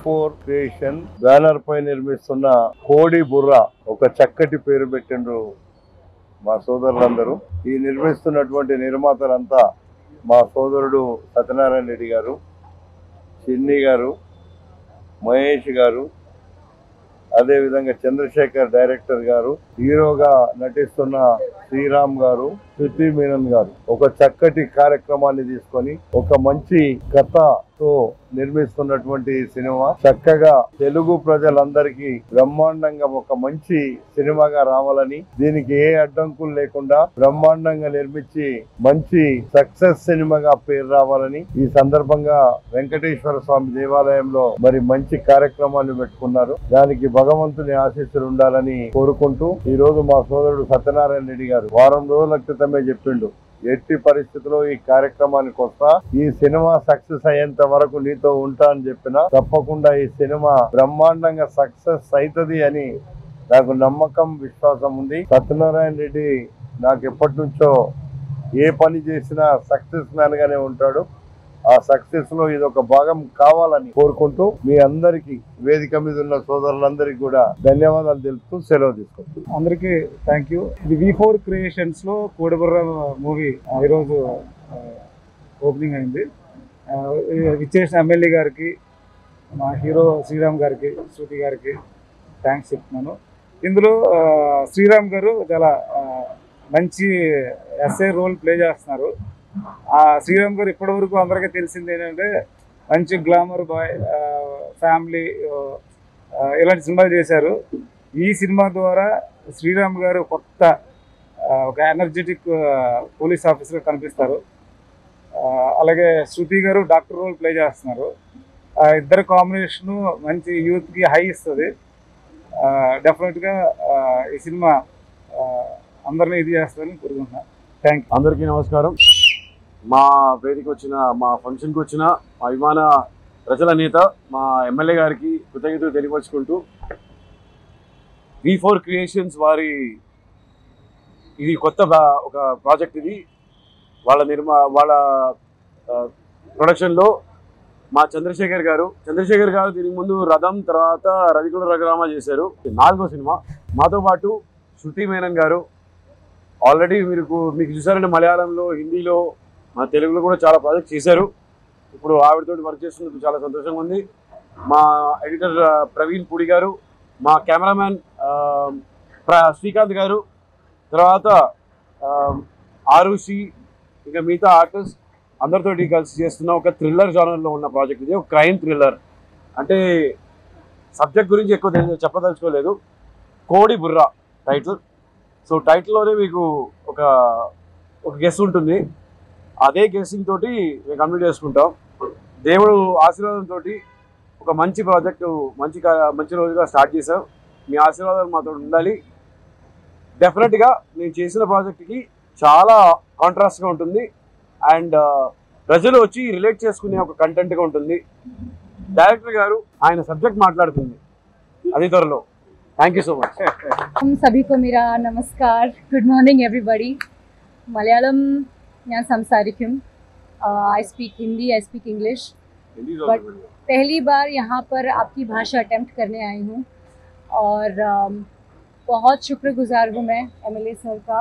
V4 creation banner పై నిర్మిస్తున్న కోడి బుర్ర ఒక చక్కటి పేరు పెట్టిండ్రు మా సోదరులందరూ. ఈ నిర్మిస్తున్నటువంటి నిర్మాతలంతా మా సోదరుడు సత్యనారాయణ రెడ్డి గారు, చిన్ని గారు, మహేష్ గారు, అదేవిధంగా చంద్రశేఖర్ డైరెక్టర్ గారు, హీరోగా నటిస్తున్న శ్రీరామ్ గారు, శృతి మీనన్ గారు ఒక చక్కటి కార్యక్రమాన్ని తీసుకొని ఒక మంచి కథతో నిర్మిస్తున్నటువంటి సినిమా చక్కగా తెలుగు ప్రజలందరికీ బ్రహ్మాండంగా ఒక మంచి సినిమాగా రావాలని, దీనికి ఏ అడ్డంకులు లేకుండా బ్రహ్మాండంగా నిర్మించి మంచి సక్సెస్ సినిమాగా పేరు రావాలని ఈ సందర్భంగా వెంకటేశ్వర స్వామి దేవాలయంలో మరి మంచి కార్యక్రమాన్ని పెట్టుకున్నారు. దానికి భగవంతుని ఆశీస్సులు ఉండాలని కోరుకుంటూ ఈ రోజు మా సోదరుడు సత్యనారాయణ రెడ్డి గారు వారం రోజుల క్రితమే చెప్పిండు, ఎట్టి పరిస్థితుల్లో ఈ కార్యక్రమానికి వస్తా, ఈ సినిమా సక్సెస్ అయ్యేంత వరకు నీతో ఉంటా అని చెప్పిన తప్పకుండా ఈ సినిమా బ్రహ్మాండంగా సక్సెస్ అవుతుంది అని నాకు నమ్మకం, విశ్వాసం ఉంది. సత్యనారాయణ రెడ్డి నాకు ఎప్పటి నుంచో ఏ పని చేసినా సక్సెస్ మ్యాన్ గానే ఉంటాడు. ఆ సక్సెస్ లో ఇది ఒక భాగం కావాలని కోరుకుంటూ మీ అందరికి వేదిక మీద ఉన్న సోదరులందరికీ కూడా ధన్యవాదాలు తెలుపుతూ సెలవు తీసుకుంటాం. అందరికీ థ్యాంక్ యూ. ఇది V4 క్రియేషన్స్ లో కోడిబుర్ర మూవీ ఈరోజు ఓపెనింగ్ అయింది. విచ్చేసిన ఎమ్మెల్యే గారికి, మా హీరో శ్రీరామ్ గారికి, శృతి గారికి థ్యాంక్స్ చెప్తున్నాను. ఇందులో శ్రీరామ్ గారు చాలా మంచి ఎస్ఐ రోల్ ప్లే చేస్తున్నారు. శ్రీరామ్ గారు ఇప్పటి వరకు అందరికీ తెలిసింది ఏంటంటే మంచి గ్లామర్ బాయ్, ఫ్యామిలీ, ఇలాంటి సినిమాలు చేశారు. ఈ సినిమా ద్వారా శ్రీరామ్ గారు కొత్త ఒక ఎనర్జెటిక్ పోలీస్ ఆఫీసర్గా కనిపిస్తారు. అలాగే శృతి గారు డాక్టర్ రోల్ ప్లే చేస్తున్నారు. ఇద్దరు కాంబినేషను మంచి యూత్కి హై ఇస్తుంది. డెఫినెట్గా ఈ సినిమా అందరినీ ఇది చేస్తారని కోరుకుంటున్నాను. Thank you. అందరికీ నమస్కారం. మా వేదిక వచ్చిన, మా ఫంక్షన్కి వచ్చిన మా అభిమాన ప్రజల నేత మా ఎమ్మెల్యే గారికి కృతజ్ఞతలు తెలియపరుచుకుంటూ, V4 క్రియేషన్స్ వారి ఇది కొత్త ఒక ప్రాజెక్ట్. ఇది వాళ్ళ ప్రొడక్షన్లో మా చంద్రశేఖర్ గారు దీనికి ముందు రథం, తర్వాత రవికుల రఘురామ చేశారు. 4వ సినిమా. మాతో పాటు శృతి మేనన్ గారు ఆల్రెడీ మీకు చూసారంటే మలయాళంలో, హిందీలో, మన తెలుగులో కూడా చాలా ప్రాజెక్ట్ చేశారు. ఇప్పుడు ఆవిడతో వర్క్ చేస్తున్నందుకు చాలా సంతోషంగా ఉంది. మా ఎడిటర్ ప్రవీణ్ పూడి గారు, మా కెమెరామ్యాన్ శ్రీకాంత్ గారు, తర్వాత ఆరుషి, ఇంకా మిగతా ఆర్టిస్ట్ అందరితోటి కలిసి చేస్తున్న ఒక థ్రిల్లర్ జానర్లో ఉన్న ప్రాజెక్ట్ ఇది. ఒక క్రైమ్ థ్రిల్లర్. అంటే సబ్జెక్ట్ గురించి ఎక్కువ చెప్పదలుచుకోలేదు. కోడి బుర్ర టైటిల్. సో టైటిల్లోనే మీకు ఒక గెస్ ఉంటుంది. అదే గెస్సింగ్ తోటి మేము కంప్లీట్ చేసుకుంటాం. దేవుడు ఆశీర్వాదంతో ఒక మంచి ప్రాజెక్టు మంచి రోజుగా స్టార్ట్ చేసాం. మీ ఆశీర్వాదాలు మాతో ఉండాలి. డెఫినెట్గా నేను చేసిన ప్రాజెక్ట్కి చాలా కాంట్రాస్ట్గా ఉంటుంది అండ్ ప్రజలు వచ్చి రిలేట్ చేసుకునే ఒక కంటెంట్గా ఉంటుంది. డైరెక్టర్ గారు ఆయన సబ్జెక్ట్ మాట్లాడుతుంది అది త్వరలో. Thank you so much. सभी को मेरा नमस्कार. Good morning everybody. मलयालम यहाँ संसारिकम. I speak Hindi, I speak English, but पहली बार यहाँ पर आपकी भाषा अटेम्प्ट करने आई हूँ और बहुत शुक्रगुजार हूँ मैं एमएलए सर का.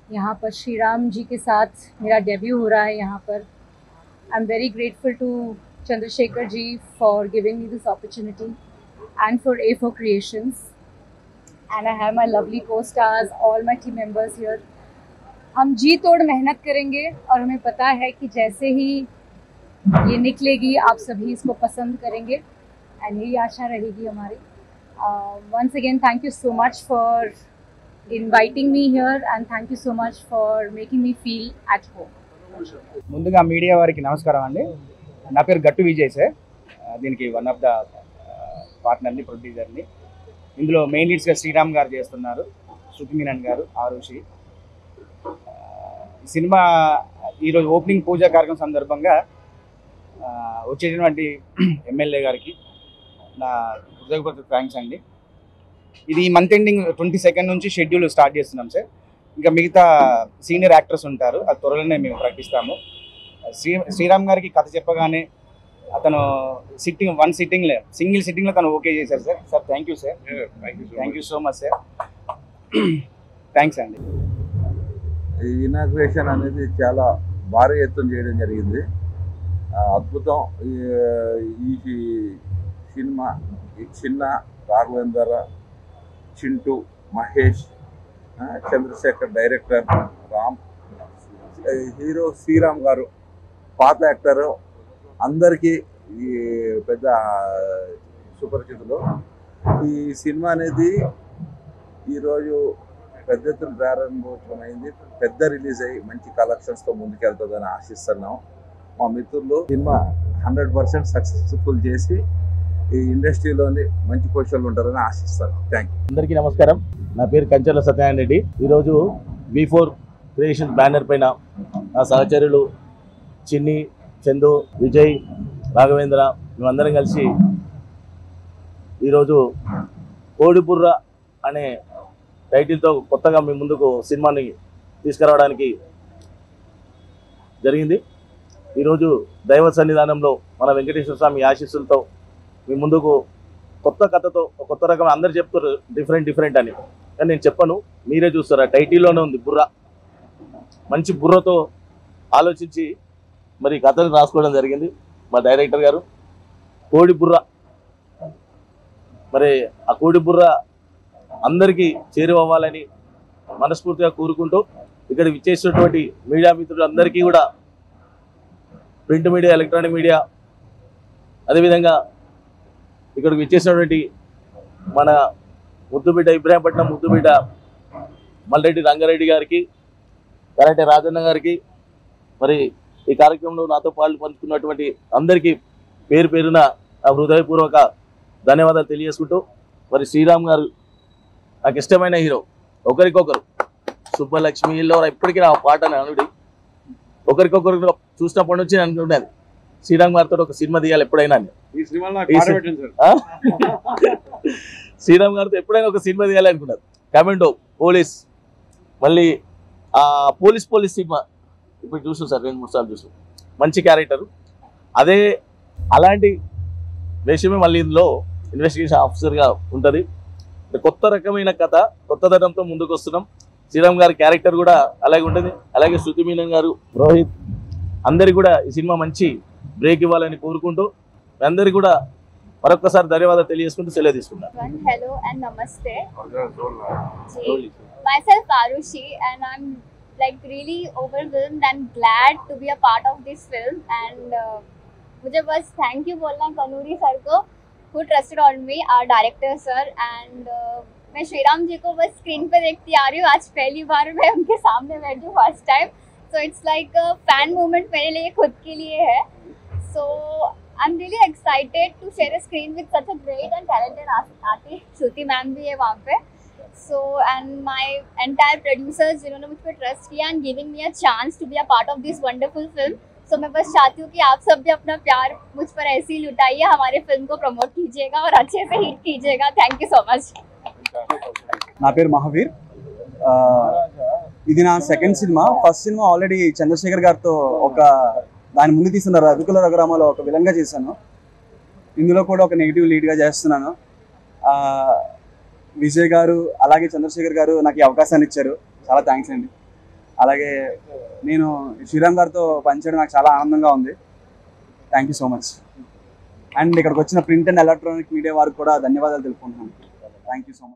यहाँ पर श्री राम जी के साथ मेरा डेब्यू हो रहा है यहाँ पर. I am very grateful to Chandrashekhar ji for giving me this opportunity and for A4 Creations, and I have my lovely co-stars, all my team members here. हम जी तोड़ मेहनत करेंगे और हमें पता है कि जैसे ही ये निकलेगी आप सभी इसको पसंद करेंगे and यही आशा रहेगी हमारी. Once again thank you so much for inviting me here and thank you so much for making me feel at home. ముందుగా మీడియా వారికి నమస్కారం అండి. నా పేరు గట్టు విజయ్ సార్. దీనికి వన్ ఆఫ్ ద పార్ట్నర్ని, ప్రొడ్యూసర్ని. ఇందులో మెయిన్ లీడ్స్గా శ్రీరామ్ గారు చేస్తున్నారు, శృతి మీనన్ గారు, ఆరుషి. సినిమా ఈరోజు ఓపెనింగ్ పూజా కార్యక్రమం సందర్భంగా వచ్చేటువంటి ఎమ్మెల్యే గారికి నా హృదయపూర్వక థ్యాంక్స్ అండి. ఇది మంత్ ఎండింగ్ 22 నుంచి షెడ్యూల్ స్టార్ట్ చేస్తున్నాం సార్. ఇంకా మిగతా సీనియర్ యాక్టర్స్ ఉంటారు, అది త్వరలోనే మేము ప్రకటిస్తాము. శ్రీరామ్ గారికి కథ చెప్పగానే అతను వన్ సిట్టింగ్లో సింగిల్ సిట్టింగ్లో తను ఓకే చేశారు sir. Sir thank you sir, thank you so much sir, thanks అండి. ఈ ఇనాగ్రేషన్ అనేది చాలా భారీ ఎత్తున చేయడం జరిగింది. అద్భుతం. ఈ సినిమా చిన్న, రాఘవేంద్ర, చింటూ, మహేష్, చంద్రశేఖర్ డైరెక్టర్, రామ్, హీరో శ్రీరామ్ గారు పాత యాక్టరు, అందరికీ ఈ పెద్ద సుపరిచితులు. ఈ సినిమా అనేది ఈరోజు పెద్ద ఎత్తున ప్రారంభోత్సవమైంది. పెద్ద రిలీజ్ అయ్యి మంచి కలెక్షన్స్తో ముందుకెళ్తుందని ఆశిస్తున్నాం. మా మిత్రులు సినిమా 100% సక్సెస్ఫుల్ చేసి ఈ ఇండస్ట్రీలోని మంచి పొజిషన్లు ఉంటారని ఆశిస్తాను. Thank you. అందరికీ నమస్కారం. నా పేరు కంచర్ల సత్యనారాయణ రెడ్డి. ఈరోజు V4 క్రియేషన్ బ్యానర్ పైన నా సహచరులు చిన్ని, చందు, విజయ్, రాఘవేంద్ర మేమందరం కలిసి ఈరోజు కోడిబుర్ర అనే టైటిల్తో కొత్తగా మీ ముందుకు సినిమాని తీసుకురావడానికి జరిగింది. ఈరోజు దైవ సన్నిధానంలో మన వెంకటేశ్వర స్వామి ఆశీస్సులతో మీ ముందుకు కొత్త కథతో కొత్త రకం. అందరు చెప్తారు డిఫరెంట్ అని, కానీ నేను చెప్పను, మీరే చూస్తారు. ఆ టైటిల్లోనే ఉంది బుర్ర. మంచి బుర్రతో ఆలోచించి మరి కథను రాసుకోవడం జరిగింది మా డైరెక్టర్ గారు. కోడి బుర్ర, మరి ఆ కోడి బుర్ర అందరికీ చేరువవ్వాలని మనస్ఫూర్తిగా కోరుకుంటూ ఇక్కడ విచ్చేసినటువంటి మీడియా మిత్రులందరికీ కూడా, ప్రింట్ మీడియా, ఎలక్ట్రానిక్ మీడియా, అదేవిధంగా ఇక్కడికి విచ్చేసినటువంటి మన ముద్దుబిడ్డ ఇబ్రాహీంపట్నం ముద్దుబిడ్డ మల్రెడ్డి రంగారెడ్డి గారికి, కరాటే రాజన్న గారికి, మరి ఈ కార్యక్రమంలో నాతో పాలు పంచుకున్నటువంటి అందరికీ పేరు పేరున హృదయపూర్వక ధన్యవాదాలు తెలియజేసుకుంటూ, మరి శ్రీరామ్ గారు నాకు ఇష్టమైన హీరో. ఒకరికొకరు సుబ్బలక్ష్మిలో ఇప్పటికీ నా పాట అనుడి ఒకరికొకరు చూసినప్పటి నుంచి నేను అనుకునేది శ్రీరామ్ గారితో ఒక సినిమా తీయాలి ఎప్పుడైనా. శ్రీరామ్ గారితో ఎప్పుడైనా ఒక సినిమా తీయాలి అనుకున్నారు. కమాండో, పోలీస్, మళ్ళీ పోలీస్ సినిమా ఇప్పుడు చూసాం సార్, 2-3 సార్లు చూసాం. మంచి క్యారెక్టరు. అలాంటి వేషమే మళ్ళీ ఇందులో ఇన్వెస్టిగేషన్ ఆఫీసర్గా ఉంటుంది. కొత్త రకమైన కథ, కొత్త ధనంతో ముందుకు వస్తున్నాం. శ్రీరామ్ గారి క్యారెక్టర్ కూడా అలాగే ఉంటుంది. అలాగే శృతి మీనన్ గారు, రోహిత్, అందరికి కూడా ఈ సినిమా మంచి బ్రేక్ ఇవ్వాలని కోరుకుంటూ అందరికి కూడా మరొకసారి ధన్యవాదాలు తెలియజేసుకుంటూ సెలవు తీసుకుంటాను. Hello and namaste. Myself Arushi, and I'm like really overwhelmed and glad to be a part of this film. And मुझे बस thank you बोलना कनूरी सर को, who trusted on me, our director sir. And मैं श्रीराम जी को बस screen पे देखती आ रही हूँ. आज पहली बार मैं उनके सामने बैठी हूँ, first time. So it's like a fan moment मेरे लिए, खुद के लिए है. So I'm really excited to share a screen with such a great and talented artist. Shruti ma'am भी है वहाँ पे. So and my entire producers जिन्होंने मुझ पर ट्रस्ट किया and giving me a chance to be a part of this wonderful film. So मैं बस चाहती हूँ कि आप सब भी अपना प्यार मुझ पर ऐसे ही लुटाइए, हमारे फिल्म को प्रमोट कीजिएगा और अच्छे से हिट कीजिएगा. Thank you so much. నా పేరు మహావీర్. ఇది నా second cinema. First cinema already Chandrashekhar గారితో ఒక దాని ముందు తీసిన రవికుల రఘురామలో ఒక విలన్గా చేశాను. ఇందులో కూడా ఒక నెగిటివ్ లీడ్గా చేస్తున్నాను. విజయ్ గారు అలాగే చంద్రశేఖర్ గారు నాకు ఈ అవకాశాన్ని ఇచ్చారు, చాలా థ్యాంక్స్ అండి. అలాగే నేను శ్రీరామ్ గారితో పనిచేయడం నాకు చాలా ఆనందంగా ఉంది. Thank you so much. And ఇక్కడికి వచ్చిన ప్రింట్ అండ్ ఎలక్ట్రానిక్ మీడియా వారికి కూడా ధన్యవాదాలు తెలుపుకుంటున్నాను. Thank you so much.